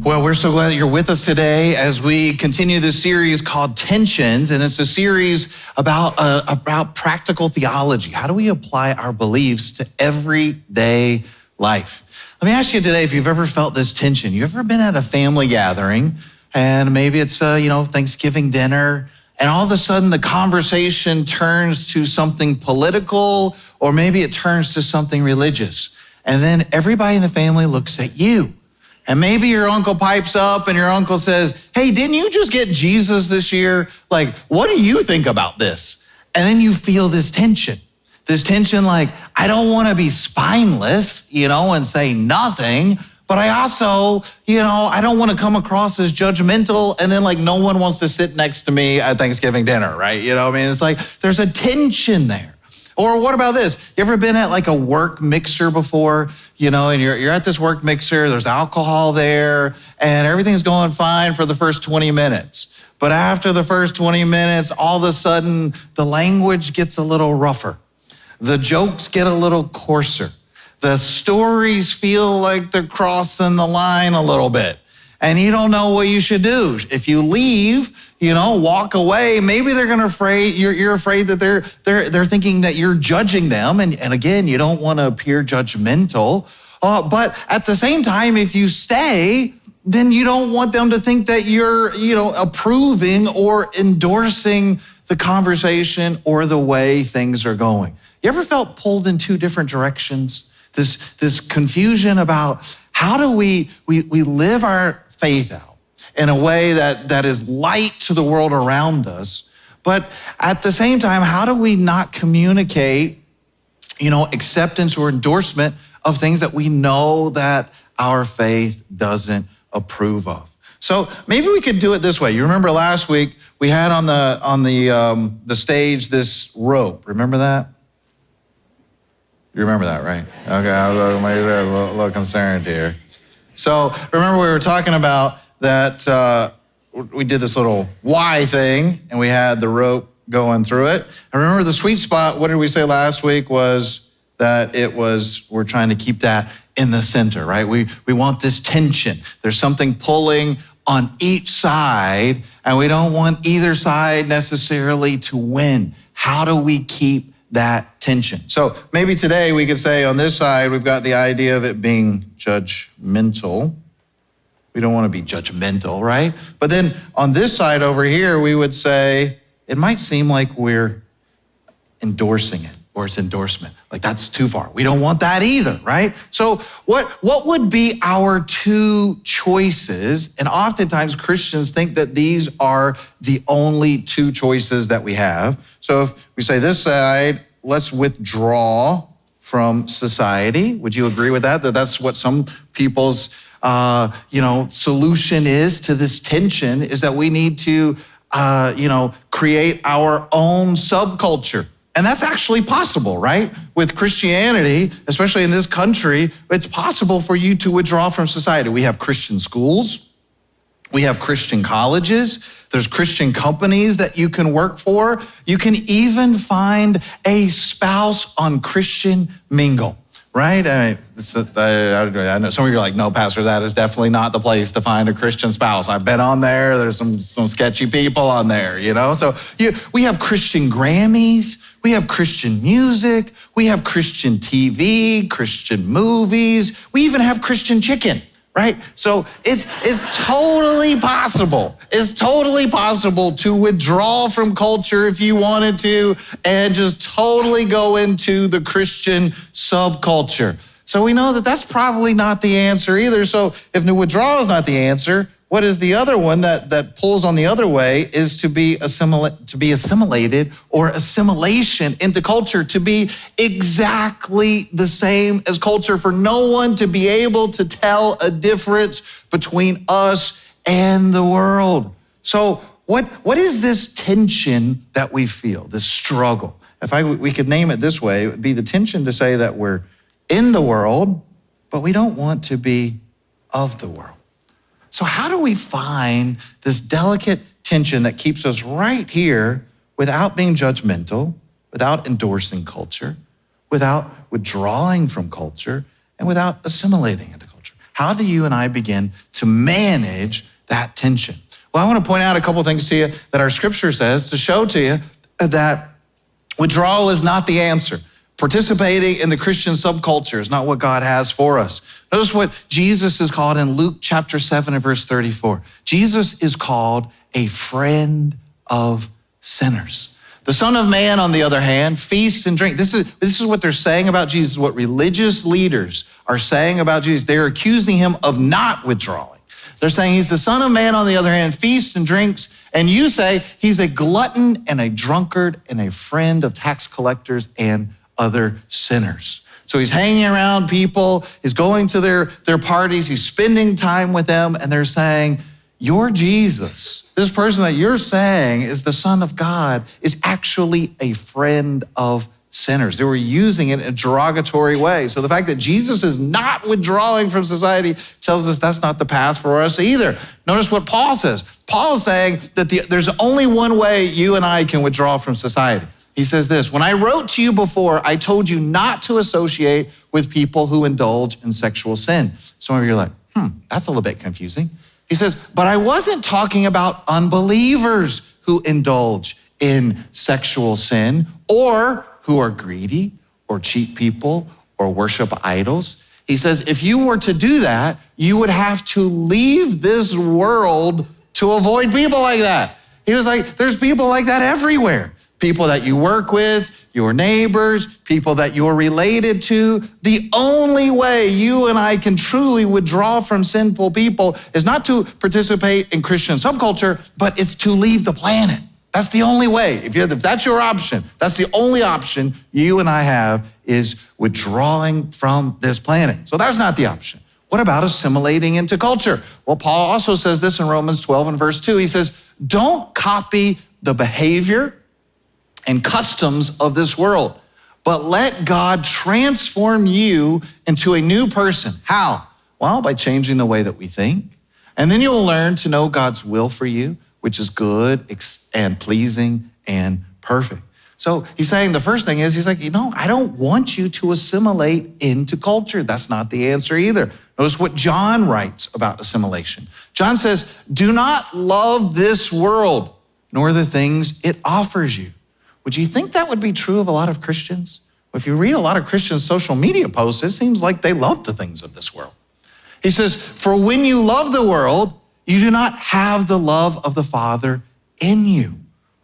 Well, we're so glad that you're with us today as we continue this series called Tensions, and it's a series about practical theology. How do we apply our beliefs to everyday life? Let me ask you today if you've ever felt this tension. You ever been at a family gathering, and maybe it's Thanksgiving dinner, and all of a sudden the conversation turns to something political, or maybe it turns to something religious, and then everybody in the family looks at you. And maybe your uncle pipes up and your uncle says, hey, didn't you just get Jesus this year? Like, what do you think about this? And then you feel this tension like, I don't want to be spineless, and say nothing, but I also, I don't want to come across as judgmental, and then like no one wants to sit next to me at Thanksgiving dinner, right? It's like there's a tension there. Or what about this? You ever been at like a work mixer before, and you're at this work mixer, there's alcohol there, and everything's going fine for the first 20 minutes. But after the first 20 minutes, all of a sudden, the language gets a little rougher. The jokes get a little coarser. The stories feel like they're crossing the line a little bit. And you don't know what you should do. If you leave, walk away, maybe they're you're afraid that they're thinking that you're judging them. And again, you don't want to appear judgmental. But at the same time, if you stay, then you don't want them to think that you're, approving or endorsing the conversation or the way things are going. You ever felt pulled in two different directions? This confusion about how do we live our faith out in a way that is light to the world around us, but at the same time, how do we not communicate, acceptance or endorsement of things that we know that our faith doesn't approve of? So maybe we could do it this way. You remember last week we had on the stage this rope. Remember that? You remember that, right? Okay, I was a little concerned here. So remember we were talking about that we did this little Y thing and we had the rope going through it. And remember the sweet spot, what did we say last week, was that we're trying to keep that in the center, right? We want this tension. There's something pulling on each side and we don't want either side necessarily to win. How do we keep that tension? So maybe today we could say on this side, we've got the idea of it being judgmental. We don't want to be judgmental, right? But then on this side over here, we would say, it might seem like we're endorsing it or it's endorsement. Like that's too far. We don't want that either, right? So what would be our two choices? And oftentimes Christians think that these are the only two choices that we have. So if we say this side, let's withdraw from society. Would you agree with that? That's what some people's solution is to this tension, is that we need to create our own subculture. And that's actually possible, right? With Christianity, especially in this country, it's possible for you to withdraw from society. We have Christian schools. We have Christian colleges. There's Christian companies that you can work for. You can even find a spouse on Christian Mingle, right? I know some of you are like, no, Pastor, that is definitely not the place to find a Christian spouse. I've been on there. There's some sketchy people on there, So we have Christian Grammys. We have Christian music. We have Christian TV, Christian movies. We even have Christian chicken, right? So it's totally possible. It's totally possible to withdraw from culture if you wanted to and just totally go into the Christian subculture. So we know that that's probably not the answer either. So if the withdrawal is not the answer, what is the other one that pulls on the other way is to be assimilated or assimilation into culture, to be exactly the same as culture, for no one to be able to tell a difference between us and the world. So what is this tension that we feel, this struggle? If we could name it this way, it would be the tension to say that we're in the world, but we don't want to be of the world. So how do we find this delicate tension that keeps us right here without being judgmental, without endorsing culture, without withdrawing from culture, and without assimilating into culture? How do you and I begin to manage that tension? Well, I want to point out a couple things to you that our scripture says to show to you that withdrawal is not the answer. Participating in the Christian subculture is not what God has for us. Notice what Jesus is called in Luke chapter 7 and verse 34. Jesus is called a friend of sinners. The Son of Man, on the other hand, feast and drink. This is what they're saying about Jesus, what religious leaders are saying about Jesus. They're accusing him of not withdrawing. They're saying he's the Son of Man, on the other hand, feasts and drinks, and you say he's a glutton and a drunkard and a friend of tax collectors and other sinners. So he's hanging around people, he's going to their parties, he's spending time with them, and they're saying, your Jesus, this person that you're saying is the Son of God, is actually a friend of sinners. They were using it in a derogatory way. So the fact that Jesus is not withdrawing from society tells us that's not the path for us either. Notice what Paul says. Paul is saying that there's only one way you and I can withdraw from society. He says this, when I wrote to you before, I told you not to associate with people who indulge in sexual sin. Some of you are like, that's a little bit confusing. He says, but I wasn't talking about unbelievers who indulge in sexual sin or who are greedy or cheat people or worship idols. He says, if you were to do that, you would have to leave this world to avoid people like that. He was like, there's people like that everywhere. People that you work with, your neighbors, people that you're related to. The only way you and I can truly withdraw from sinful people is not to participate in Christian subculture, but it's to leave the planet. That's the only way. If that's your option, that's the only option you and I have is withdrawing from this planet. So that's not the option. What about assimilating into culture? Well, Paul also says this in Romans 12 and verse 2. He says, don't copy the behavior and customs of this world, but let God transform you into a new person. How? Well, by changing the way that we think. And then you'll learn to know God's will for you, which is good and pleasing and perfect. So he's saying the first thing is, he's like, I don't want you to assimilate into culture. That's not the answer either. Notice what John writes about assimilation. John says, do not love this world, nor the things it offers you. Would you think that would be true of a lot of Christians? If you read a lot of Christian social media posts, it seems like they love the things of this world. He says, for when you love the world, you do not have the love of the Father in you.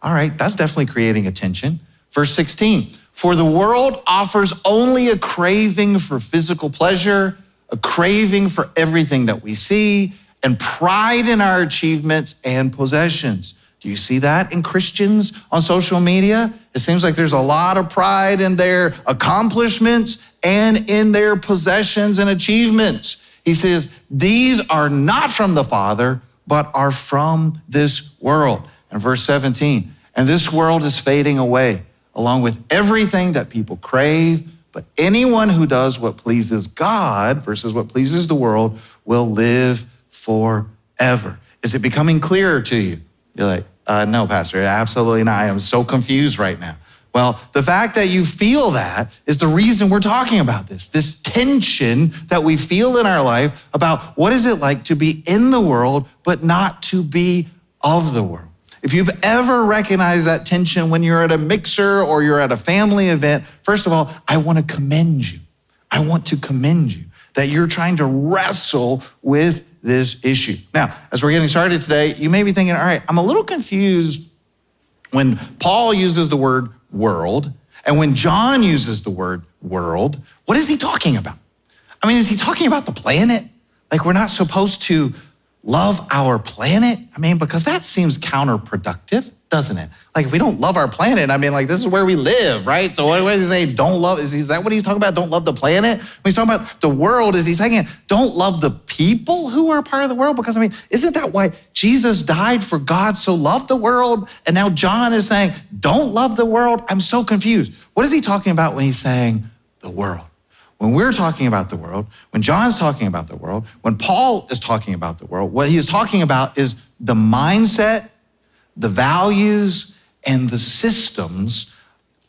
All right, that's definitely creating a tension. Verse 16, for the world offers only a craving for physical pleasure, a craving for everything that we see, and pride in our achievements and possessions. Do you see that in Christians on social media? It seems like there's a lot of pride in their accomplishments and in their possessions and achievements. He says, these are not from the Father, but are from this world. And verse 17, and this world is fading away, along with everything that people crave, but anyone who does what pleases God versus what pleases the world will live forever. Is it becoming clearer to you? You're like, no, Pastor, absolutely not. I am so confused right now. Well, the fact that you feel that is the reason we're talking about this tension that we feel in our life about what is it like to be in the world, but not to be of the world. If you've ever recognized that tension when you're at a mixer or you're at a family event, first of all, I want to commend you. I want to commend you that you're trying to wrestle with this issue. Now, as we're getting started today, you may be thinking, all right, I'm a little confused when Paul uses the word world and when John uses the word world. What is he talking about? I mean, is he talking about the planet? Like we're not supposed to love our planet? I mean, because that seems counterproductive, doesn't it? Like if we don't love our planet, I mean, like this is where we live, right? So what does he say? Don't love, is that what he's talking about? Don't love the planet? When he's talking about the world, is he saying don't love the people who are part of the world? Because I mean, isn't that why Jesus died? For God so loved the world? And now John is saying, don't love the world? I'm so confused. What is he talking about when he's saying the world? When we're talking about the world, when John's talking about the world, when Paul is talking about the world, what he is talking about is the mindset, the values, and the systems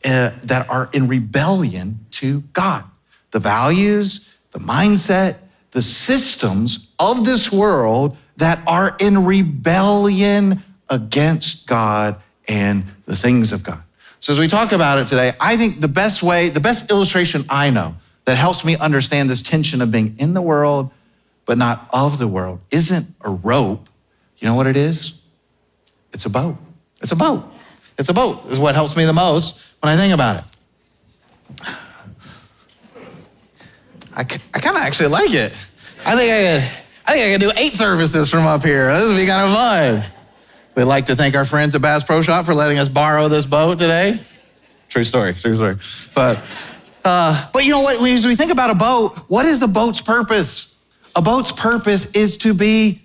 that are in rebellion to God. The values, the mindset, the systems of this world that are in rebellion against God and the things of God. So as we talk about it today, I think the best illustration I know that helps me understand this tension of being in the world but not of the world isn't a rope. You know what it is? It's a boat. It's a boat. It's a boat is what helps me the most when I think about it. I kind of actually like it. I think I can do 8 services from up here. This would be kind of fun. We'd like to thank our friends at Bass Pro Shop for letting us borrow this boat today. True story. But you know what? As we think about a boat, what is the boat's purpose? A boat's purpose is to be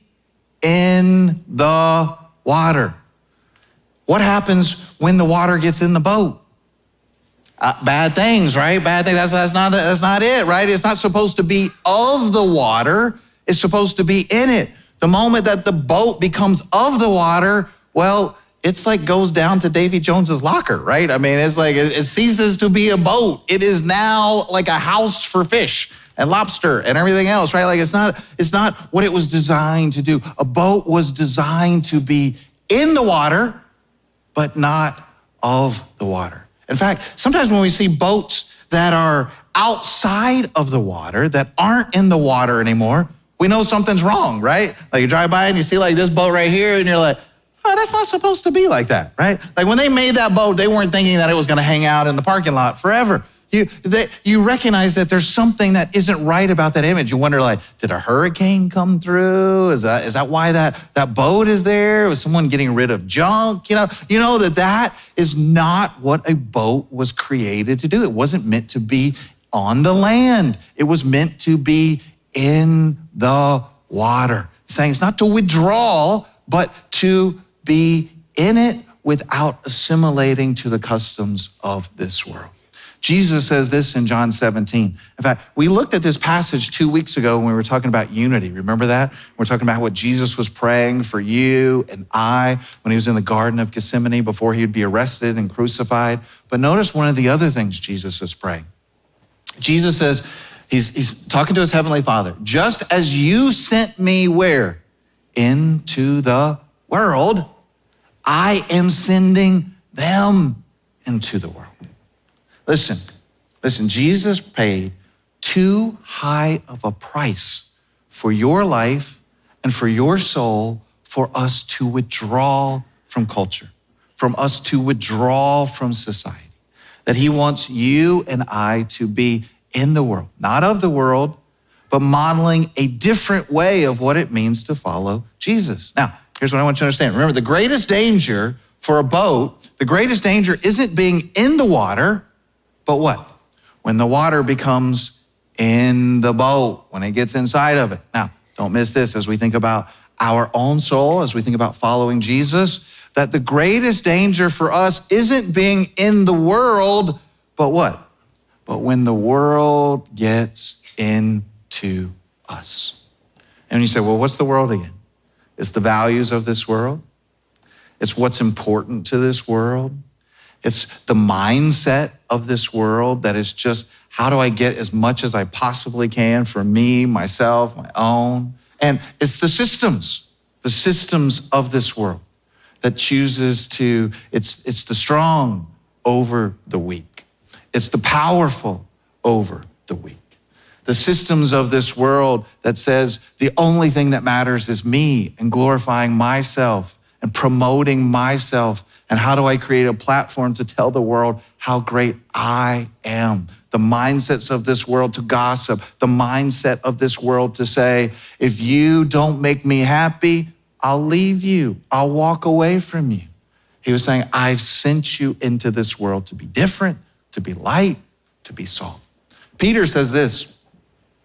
in the water. What happens when the water gets in the boat? Bad things, right? Bad things. That's not it, right? It's not supposed to be of the water. It's supposed to be in it. The moment that the boat becomes of the water, well, it's like goes down to Davy Jones's locker, right? I mean, it's like it ceases to be a boat. It is now like a house for fish and lobster and everything else, right? Like it's not what it was designed to do. A boat was designed to be in the water, but not of the water. In fact, sometimes when we see boats that are outside of the water, that aren't in the water anymore, we know something's wrong, right? Like you drive by and you see like this boat right here and you're like, oh, that's not supposed to be like that, right? Like when they made that boat, they weren't thinking that it was gonna hang out in the parking lot forever. You recognize that there's something that isn't right about that image. You wonder, like, did a hurricane come through? Is that why that boat is there? Was someone getting rid of junk? You know that is not what a boat was created to do. It wasn't meant to be on the land. It was meant to be in the water. He's saying it's not to withdraw, but to be in it without assimilating to the customs of this world. Jesus says this in John 17. In fact, we looked at this passage 2 weeks ago when we were talking about unity. Remember that? We're talking about what Jesus was praying for you and I when he was in the Garden of Gethsemane before he would be arrested and crucified. But notice one of the other things Jesus is praying. Jesus says, he's talking to his heavenly Father, just as you sent me where? Into the world, I am sending them into the world. Listen, Jesus paid too high of a price for your life and for your soul for us to withdraw from culture, from us to withdraw from society. That he wants you and I to be in the world, not of the world, but modeling a different way of what it means to follow Jesus. Now, here's what I want you to understand. Remember, the greatest danger for a boat, the greatest danger isn't being in the water, but what? When the water becomes in the boat, when it gets inside of it. Now, don't miss this as we think about our own soul, as we think about following Jesus, that the greatest danger for us isn't being in the world, but what? But when the world gets into us. And you say, well, what's the world again? It's the values of this world. It's what's important to this world. It's the mindset of this world that is just, how do I get as much as I possibly can for me, myself, my own? And it's the systems of this world that chooses to, it's the strong over the weak. It's the powerful over the weak. The systems of this world that says the only thing that matters is me and glorifying myself and promoting myself. And how do I create a platform to tell the world how great I am? The mindsets of this world to gossip, the mindset of this world to say, if you don't make me happy, I'll leave you. I'll walk away from you. He was saying, I've sent you into this world to be different, to be light, to be salt. Peter says this.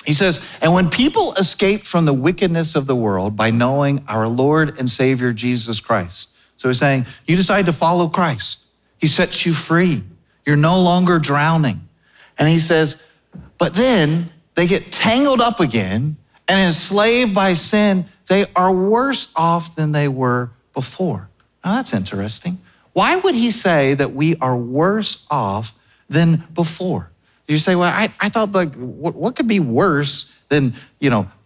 He says, and when people escape from the wickedness of the world by knowing our Lord and Savior, Jesus Christ. So he's saying, you decide to follow Christ. He sets you free. You're no longer drowning. And he says, but then they get tangled up again and enslaved by sin. They are worse off than they were before. Now that's interesting. Why would he say that we are worse off than before? You say, well, I thought like, what could be worse than,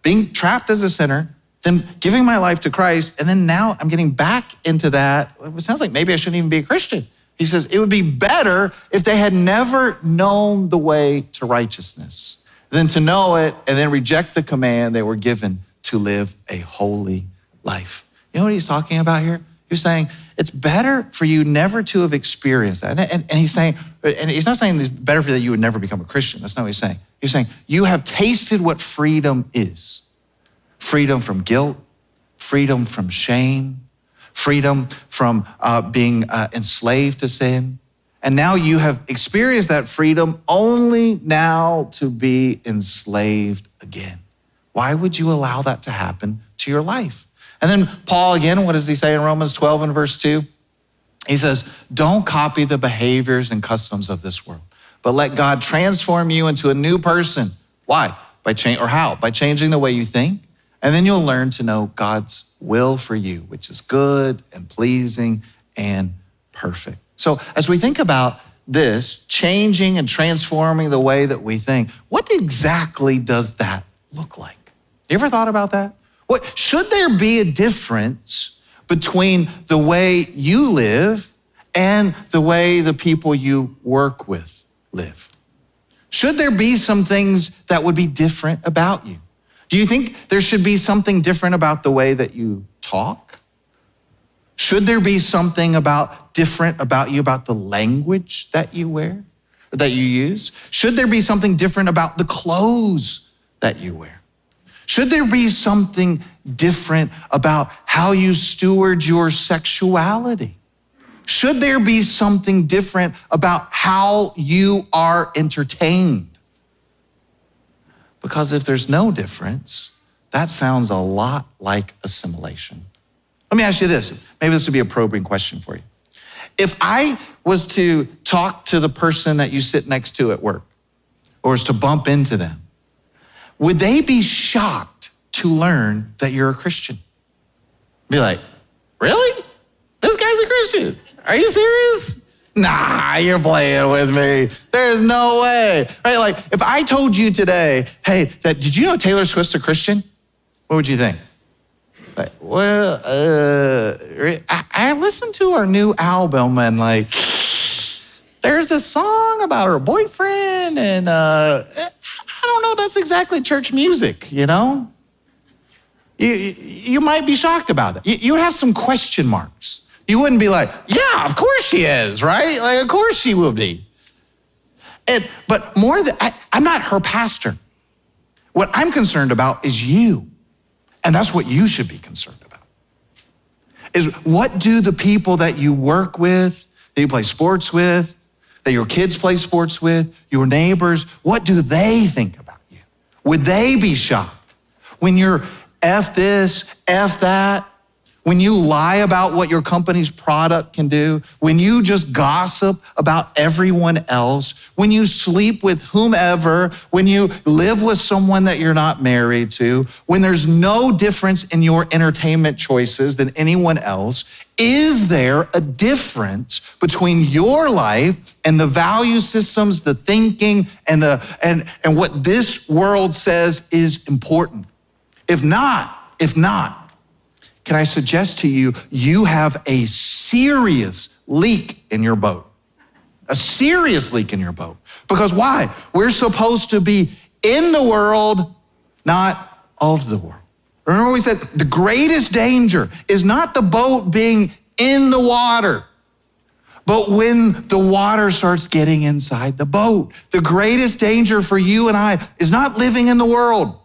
being trapped as a sinner, then giving my life to Christ, and then now I'm getting back into that. It sounds like maybe I shouldn't even be a Christian. He says, it would be better if they had never known the way to righteousness than to know it and then reject the command they were given to live a holy life. You know what he's talking about here? He's saying, it's better for you never to have experienced that. And he's saying, and he's not saying it's better for you that you would never become a Christian. That's not what he's saying. He's saying, you have tasted what freedom is. Freedom from guilt, freedom from shame, freedom from being enslaved to sin. And now you have experienced that freedom only now to be enslaved again. Why would you allow that to happen to your life? And then Paul, again, what does he say in Romans 12 and verse 2? He says, don't copy the behaviors and customs of this world, but let God transform you into a new person. Why? How? By changing the way you think. And then you'll learn to know God's will for you, which is good and pleasing and perfect. So as we think about this, changing and transforming the way that we think, what exactly does that look like? You ever thought about that? Should there be a difference between the way you live and the way the people you work with live? Should there be some things that would be different about you? Do you think there should be something different about the way that you talk? Should there be something different about you, about the language that you wear, or that you use? Should there be something different about the clothes that you wear? Should there be something different about how you steward your sexuality? Should there be something different about how you are entertained? Because if there's no difference, that sounds a lot like assimilation. Let me ask you this. Maybe this would be a probing question for you. If I was to talk to the person that you sit next to at work, or was to bump into them, would they be shocked to learn that you're a Christian? Be like, really? This guy's a Christian. Are you serious? Nah, you're playing with me. There's no way. Right? Like if I told you today, hey, did you know Taylor Swift's a Christian? What would you think? Like, well, I listened to her new album and like, there's a song about her boyfriend and I don't know, that's exactly church music, you know? You might be shocked about that. You would have some question marks. You wouldn't be like, yeah, of course she is, right? Like, of course she will be. But more than, I'm not her pastor. What I'm concerned about is you. And that's what you should be concerned about. Is what do the people that you work with, that you play sports with, that your kids play sports with, your neighbors, what do they think about you? Would they be shocked when you're F this, F that? When you lie about what your company's product can do, when you just gossip about everyone else, when you sleep with whomever, when you live with someone that you're not married to, when there's no difference in your entertainment choices than anyone else, is there a difference between your life and the value systems, the thinking, and what this world says is important? If not, can I suggest to you, you have a serious leak in your boat. A serious leak in your boat. Because why? We're supposed to be in the world, not of the world. Remember we said the greatest danger is not the boat being in the water, but when the water starts getting inside the boat. The greatest danger for you and I is not living in the world.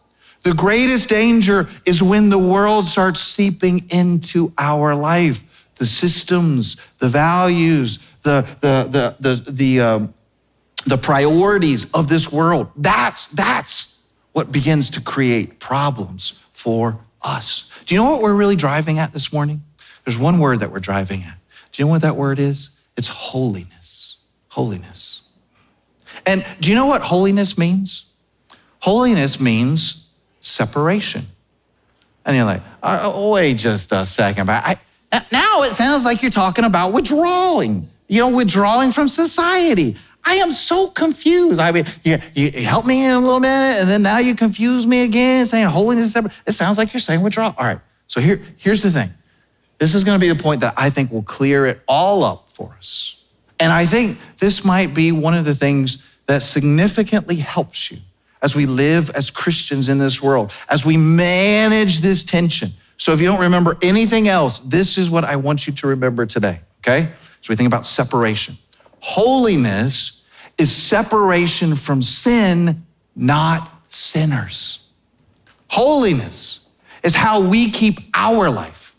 The greatest danger is when the world starts seeping into our life. The systems, the values, the priorities of this world. That's what begins to create problems for us. Do you know what we're really driving at this morning? There's one word that we're driving at. Do you know what that word is? It's holiness. Holiness. And do you know what holiness means? Holiness means separation. And you're like, oh, wait just a second. But now it sounds like you're talking about withdrawing, withdrawing from society. I am so confused. I mean, you help me in a little minute, and then now you confuse me again, saying holiness is separate. It sounds like you're saying withdrawal. All right, so here's the thing. This is going to be the point that I think will clear it all up for us. And I think this might be one of the things that significantly helps you as we live as Christians in this world, as we manage this tension. So if you don't remember anything else, this is what I want you to remember today, okay? So we think about separation. Holiness is separation from sin, not sinners. Holiness is how we keep our life,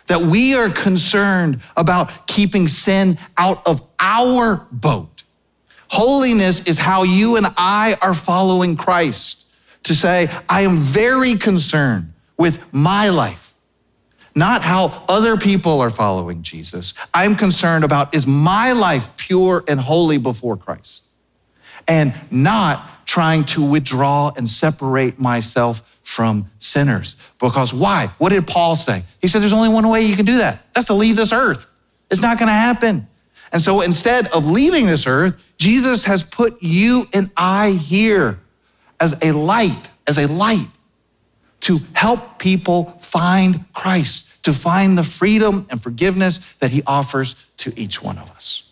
that we are concerned about keeping sin out of our boat. Holiness is how you and I are following Christ, to say, I am very concerned with my life, not how other people are following Jesus. I'm concerned about, is my life pure and holy before Christ? And not trying to withdraw and separate myself from sinners. Because why? What did Paul say? He said, there's only one way you can do that. That's to leave this earth. It's not gonna happen. And so instead of leaving this earth, Jesus has put you and I here as a light to help people find Christ, to find the freedom and forgiveness that he offers to each one of us.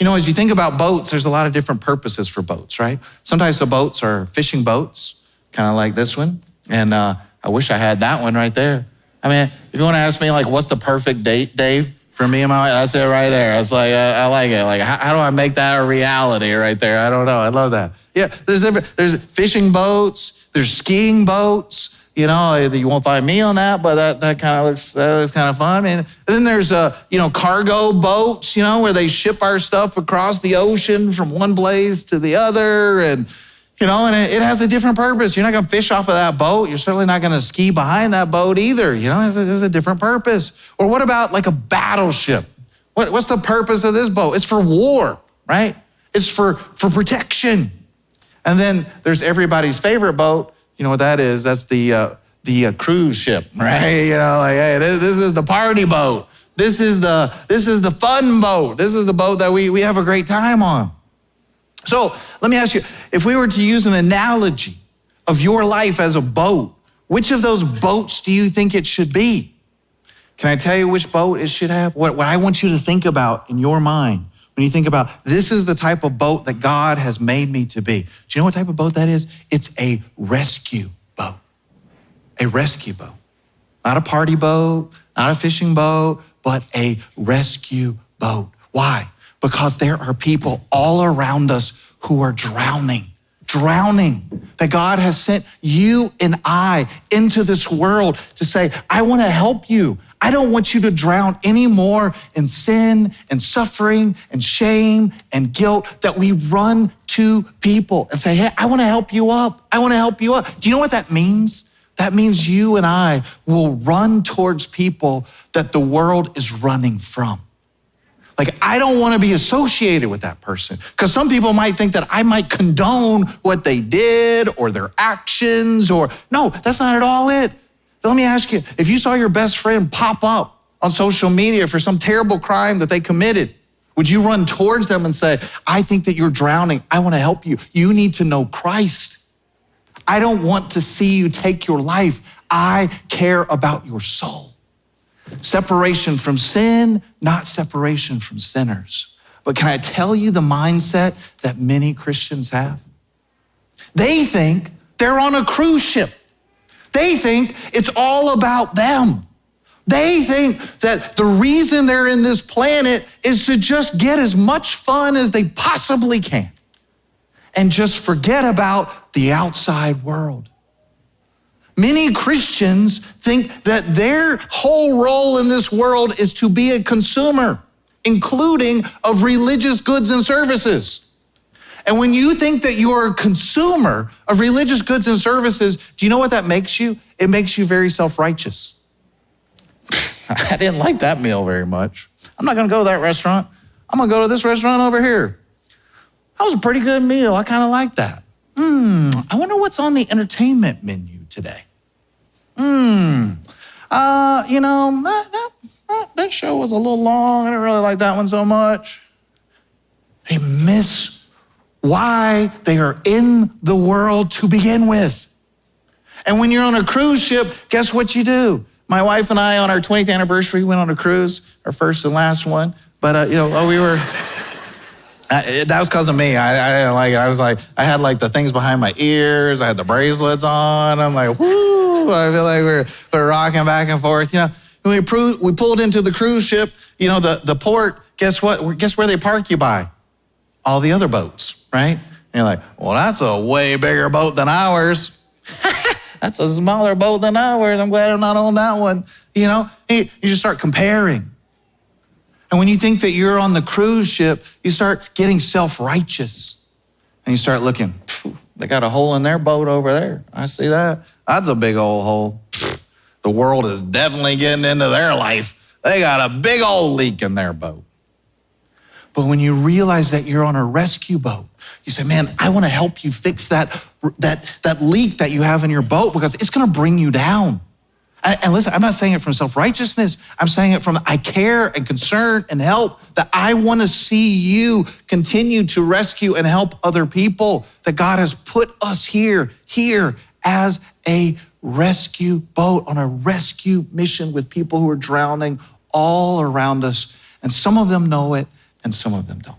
You know, as you think about boats, there's a lot of different purposes for boats, right? Sometimes the boats are fishing boats, kind of like this one. And I wish I had that one right there. I mean, if you want to ask me, like, what's the perfect date, Dave? For me and my wife, that's it right there. It's like, I like it. Like, how do I make that a reality right there? I don't know. I love that. Yeah, there's fishing boats, there's skiing boats. You know, you won't find me on that, but that kind of looks kind of fun. And then there's cargo boats, where they ship our stuff across the ocean from one place to the other, and it has a different purpose. You're not going to fish off of that boat. You're certainly not going to ski behind that boat either. It's a different purpose. Or what about like a battleship? What's the purpose of this boat? It's for war, right? It's for protection. And then there's everybody's favorite boat. You know what that is? That's the cruise ship, right? Hey, this is the party boat. This is the fun boat. This is the boat that we have a great time on. So let me ask you, if we were to use an analogy of your life as a boat, which of those boats do you think it should be? Can I tell you which boat it should have? What I want you to think about in your mind when you think about, this is the type of boat that God has made me to be. Do you know what type of boat that is? It's a rescue boat. A rescue boat. Not a party boat, not a fishing boat, but a rescue boat. Why? Because there are people all around us who are drowning. That God has sent you and I into this world to say, I want to help you. I don't want you to drown anymore in sin and suffering and shame and guilt, that we run to people and say, hey, I want to help you up. I want to help you up. Do you know what that means? That means you and I will run towards people that the world is running from. Like, I don't want to be associated with that person, because some people might think that I might condone what they did or their actions, or no, that's not at all it. But let me ask you, if you saw your best friend pop up on social media for some terrible crime that they committed, would you run towards them and say, I think that you're drowning. I want to help you. You need to know Christ. I don't want to see you take your life. I care about your soul. Separation from sin, not separation from sinners. But can I tell you the mindset that many Christians have? They think they're on a cruise ship. They think it's all about them. They think that the reason they're in this planet is to just get as much fun as they possibly can and just forget about the outside world. Many Christians think that their whole role in this world is to be a consumer, including of religious goods and services. And when you think that you are a consumer of religious goods and services, do you know what that makes you? It makes you very self-righteous. I didn't like that meal very much. I'm not gonna go to that restaurant. I'm gonna go to this restaurant over here. That was a pretty good meal. I kind of like that. I wonder what's on the entertainment menu today. That show was a little long. I didn't really like that one so much. They miss why they are in the world to begin with. And when you're on a cruise ship, guess what you do? My wife and I, on our 20th anniversary, went on a cruise, our first and last one. But, we were, that was because of me. I didn't like it. I was like, I had like the things behind my ears. I had the bracelets on. I'm like, whoo, I feel like we're rocking back and forth. We pulled into the cruise ship, the port, guess what? Guess where they park you by? All the other boats, right? And you're like, well, that's a way bigger boat than ours. That's a smaller boat than ours. I'm glad I'm not on that one. You just start comparing. And when you think that you're on the cruise ship, you start getting self-righteous. And you start looking, they got a hole in their boat over there. I see that. That's a big old hole. The world is definitely getting into their life. They got a big old leak in their boat. But when you realize that you're on a rescue boat, you say, man, I want to help you fix that leak that you have in your boat because it's going to bring you down. And listen, I'm not saying it from self-righteousness. I'm saying it from I care and concern and help, that I want to see you continue to rescue and help other people, that God has put us here as a rescue boat on a rescue mission with people who are drowning all around us. And some of them know it and some of them don't.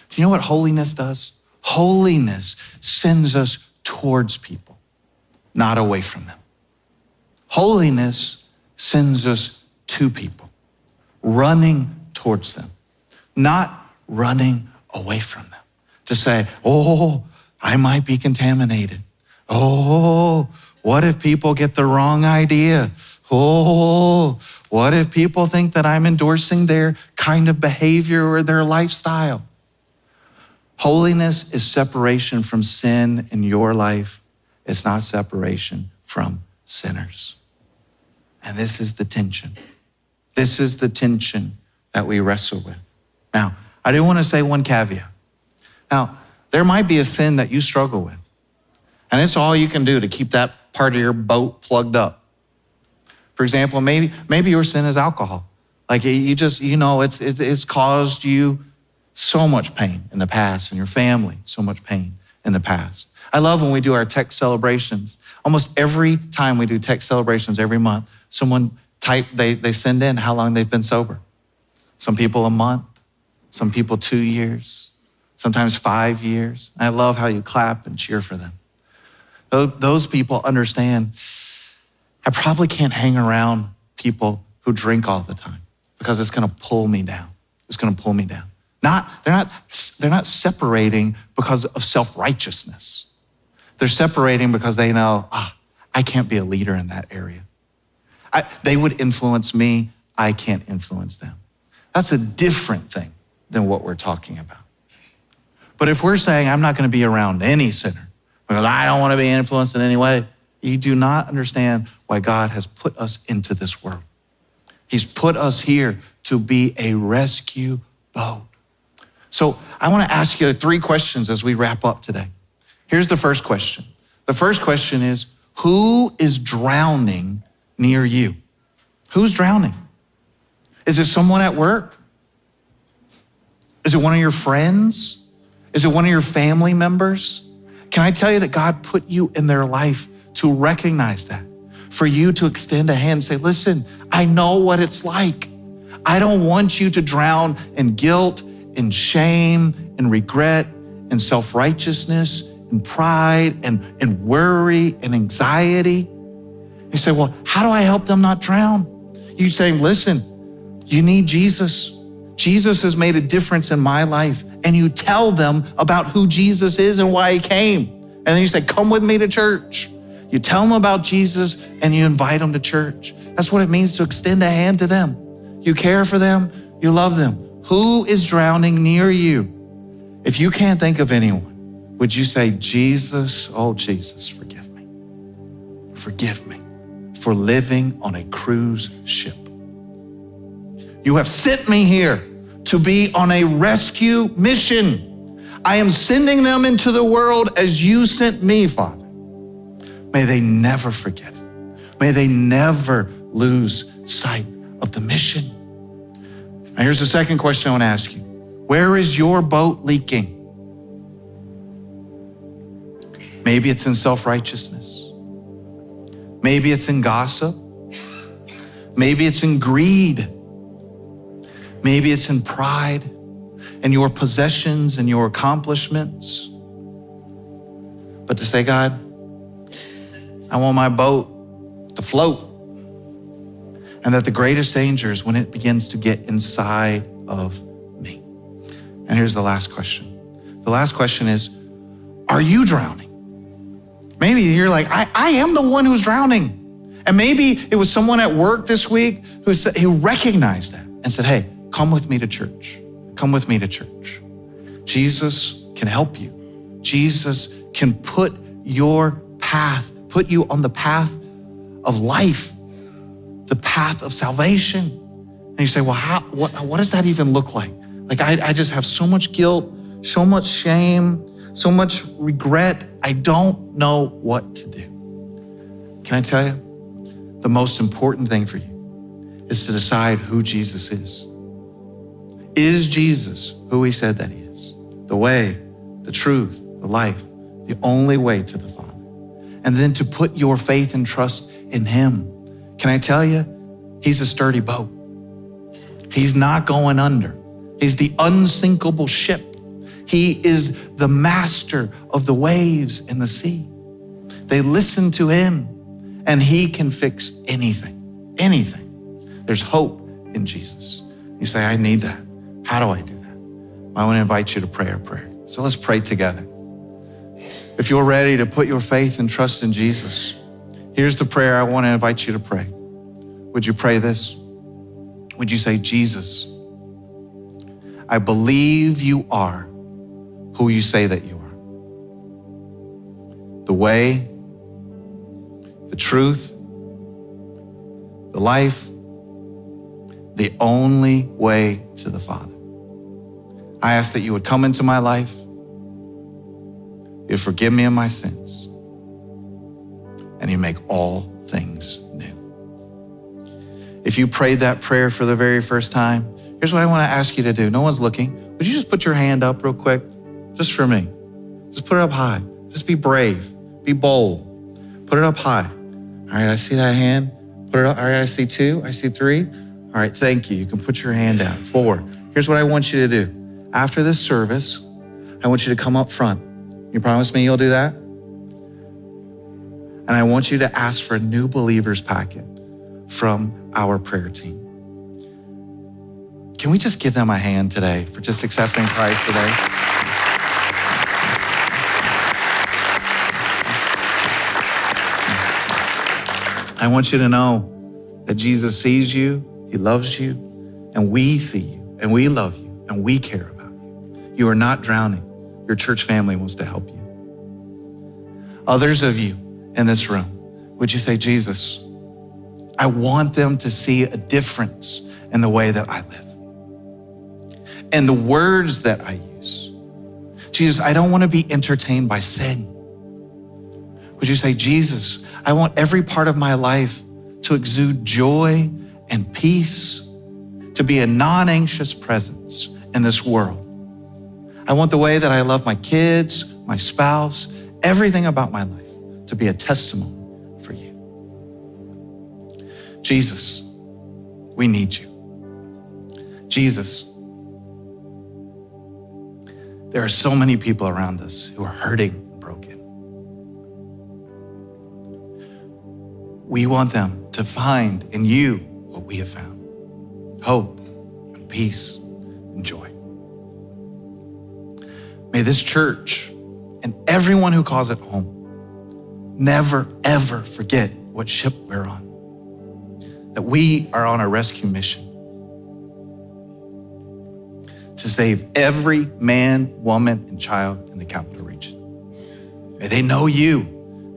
Do you know what holiness does? Holiness sends us towards people, not away from them. Holiness sends us to people, running towards them, not running away from them. To say, oh, I might be contaminated. Oh, what if people get the wrong idea? Oh, what if people think that I'm endorsing their kind of behavior or their lifestyle? Holiness is separation from sin in your life. It's not separation from sinners. And this is the tension. This is the tension that we wrestle with. Now, I do want to say one caveat. Now, there might be a sin that you struggle with, and it's all you can do to keep that part of your boat plugged up. For example, maybe your sin is alcohol. Like you just, it's caused you so much pain in the past, and your family so much pain in the past. I love when we do our tech celebrations. Almost every time we do tech celebrations every month, someone they send in how long they've been sober. Some people a month, some people 2 years, sometimes 5 years. I love how you clap and cheer for them. Those people understand, I probably can't hang around people who drink all the time because it's gonna pull me down. It's gonna pull me down. They're not separating because of self-righteousness. They're separating because they know, I can't be a leader in that area. They would influence me, I can't influence them. That's a different thing than what we're talking about. But if we're saying, I'm not gonna be around any sinner because I don't wanna be influenced in any way, you do not understand why God has put us into this world. He's put us here to be a rescue boat. So I wanna ask you 3 questions as we wrap up today. Here's the first question. The first question is, who is drowning near you? Who's drowning? Is it someone at work? Is it one of your friends? Is it one of your family members? Can I tell you that God put you in their life to recognize that, for you to extend a hand and say, listen, I know what it's like. I don't want you to drown in guilt, in shame, in regret, in self-righteousness, in pride, and in worry, and anxiety. You say, well, how do I help them not drown? You say, listen, you need Jesus. Jesus has made a difference in my life. And you tell them about who Jesus is and why he came. And then you say, come with me to church. You tell them about Jesus and you invite them to church. That's what it means to extend a hand to them. You care for them, you love them. Who is drowning near you? If you can't think of anyone, would you say, Jesus, oh Jesus, forgive me. Forgive me for living on a cruise ship. You have sent me here to be on a rescue mission. I am sending them into the world as you sent me, Father. May they never forget it. May they never lose sight of the mission. Now here's the second question I want to ask you. Where is your boat leaking? Maybe it's in self-righteousness. Maybe it's in gossip. Maybe it's in greed. Maybe it's in pride and your possessions and your accomplishments. But to say, God, I want my boat to float. And that the greatest danger is when it begins to get inside of me. And here's the last question. The last question is, are you drowning? Maybe you're like, I am the one who's drowning. And maybe it was someone at work this week who recognized that and said, hey, come with me to church. Come with me to church. Jesus can help you. Jesus can put you on the path of life, the path of salvation. And you say, well, what does that even look like? Like, I just have so much guilt, so much shame, so much regret. I don't know what to do. Can I tell you? The most important thing for you is to decide who Jesus is. Is Jesus who he said that he is? The way, the truth, the life, the only way to the Father. And then to put your faith and trust in him. Can I tell you? He's a sturdy boat. He's not going under. He's the unsinkable ship. He is the master of the waves and the sea. They listen to him and he can fix anything, anything. There's hope in Jesus. You say, I need that. How do I do that? I want to invite you to pray a prayer. So let's pray together. If you're ready to put your faith and trust in Jesus, here's the prayer I want to invite you to pray. Would you pray this? Would you say, Jesus, I believe you are who you say that you are. The way, the truth, the life, the only way to the Father. I ask that you would come into my life. You forgive me of my sins. And you make all things new. If you prayed that prayer for the very first time, here's what I want to ask you to do. No one's looking. Would you just put your hand up real quick? Just for me. Just put it up high. Just be brave. Be bold. Put it up high. All right, I see that hand. Put it up. All right, I see 2. I see 3. All right, thank you. You can put your hand down. 4. Here's what I want you to do. After this service, I want you to come up front. You promise me you'll do that? And I want you to ask for a new believers packet from our prayer team. Can we just give them a hand today for just accepting Christ today? I want you to know that Jesus sees you, he loves you, and we see you, and we love you, and we care about you. You are not drowning. Your church family wants to help you. Others of you in this room, would you say, Jesus, I want them to see a difference in the way that I live and the words that I use. Jesus, I don't want to be entertained by sin. Would you say, Jesus, I want every part of my life to exude joy and peace, to be a non-anxious presence in this world. I want the way that I love my kids, my spouse, everything about my life to be a testimony for you. Jesus, we need you. Jesus, there are so many people around us who are hurting and broken. We want them to find in you what we have found: hope and peace and joy. May this church and everyone who calls it home never, ever forget what ship we're on. That we are on a rescue mission to save every man, woman, and child in the capital region. May they know you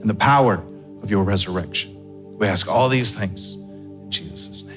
and the power of your resurrection. We ask all these things in Jesus' name.